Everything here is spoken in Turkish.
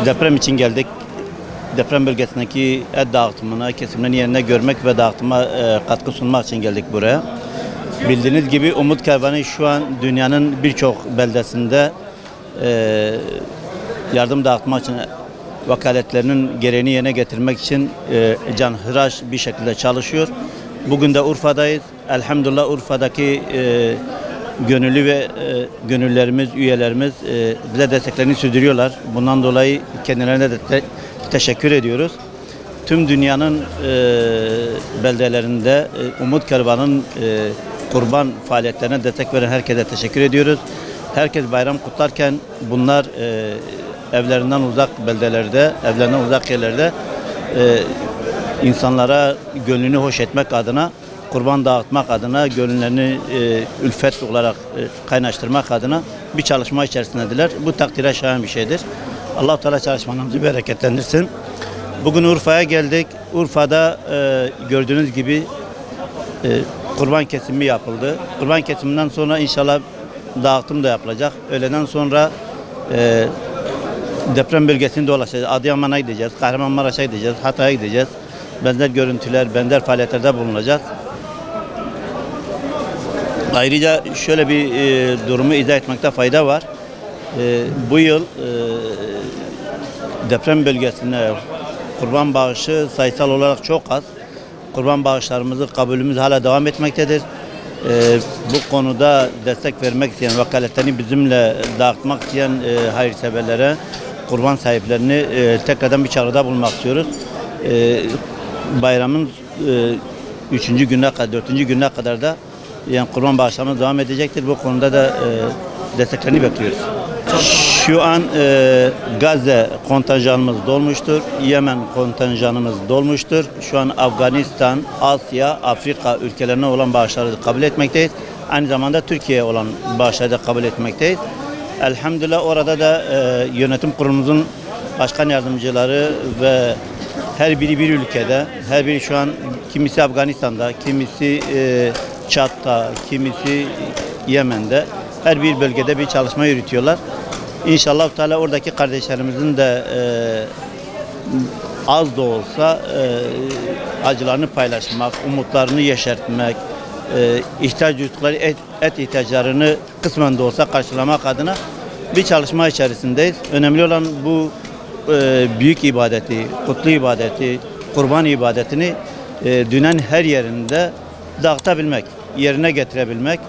Deprem için geldik. Deprem bölgesindeki et dağıtımına, kesimlerin yerine görmek ve dağıtıma katkı sunmak için geldik buraya. Bildiğiniz gibi Umut Kervanı şu an dünyanın birçok beldesinde yardım dağıtmak için vekaletlerinin gereğini yerine getirmek için canhıraş bir şekilde çalışıyor. Bugün de Urfa'dayız. Elhamdülillah Urfa'daki gönüllü ve gönüllerimiz, üyelerimiz bize desteklerini sürdürüyorlar. Bundan dolayı kendilerine de teşekkür ediyoruz. Tüm dünyanın beldelerinde Umut Kervanı'nın kurban faaliyetlerine destek veren herkese teşekkür ediyoruz. Herkes bayram kutlarken bunlar evlerinden uzak beldelerde, evlerinden uzak yerlerde insanlara gönlünü hoş etmek adına, kurban dağıtmak adına, gönüllerini ülfet olarak kaynaştırmak adına bir çalışma içerisindedirler. Bu takdire şayan bir şeydir. Allah-u Teala çalışmalarımızı bereketlendirsin. Bugün Urfa'ya geldik. Urfa'da gördüğünüz gibi kurban kesimi yapıldı. Kurban kesiminden sonra inşallah dağıtım da yapılacak. Öğleden sonra deprem bölgesinde dolaşacağız. Adıyaman'a gideceğiz, Kahramanmaraş'a gideceğiz, Hatay'a gideceğiz. Benzer görüntüler, benzer faaliyetlerde bulunacağız. Ayrıca şöyle bir durumu izah etmekte fayda var. Bu yıl deprem bölgesinde kurban bağışı sayısal olarak çok az. Kurban bağışlarımızı, kabulümüz hala devam etmektedir. Bu konuda destek vermek isteyen, vekaletlerini bizimle dağıtmak isteyen hayırseverlere, kurban sahiplerini tekrardan bir çağrıda bulunmak istiyoruz. Bayramın 3. gününe kadar, 4. gününe kadar da yani kurban bağışlamamız devam edecektir. Bu konuda da desteklerini bekliyoruz. Şu an Gazze kontenjanımız dolmuştur. Yemen kontenjanımız dolmuştur. Şu an Afganistan, Asya, Afrika ülkelerine olan bağışları da kabul etmekteyiz. Aynı zamanda Türkiye'ye olan bağışları da kabul etmekteyiz. Elhamdülillah orada da yönetim kurulumuzun başkan yardımcıları ve her biri bir ülkede, her biri şu an kimisi Afganistan'da, kimisi Çad'da, kimisi Yemen'de, her bir bölgede bir çalışma yürütüyorlar. İnşallah Teala oradaki kardeşlerimizin de az da olsa acılarını paylaşmak, umutlarını yeşertmek, ihtiyaç duydukları et ihtiyaçlarını kısmen de olsa karşılamak adına bir çalışma içerisindeyiz. Önemli olan bu büyük ibadeti, kutlu ibadeti, kurban ibadetini dünyanın her yerinde dağıtabilmek, yerine getirebilmek.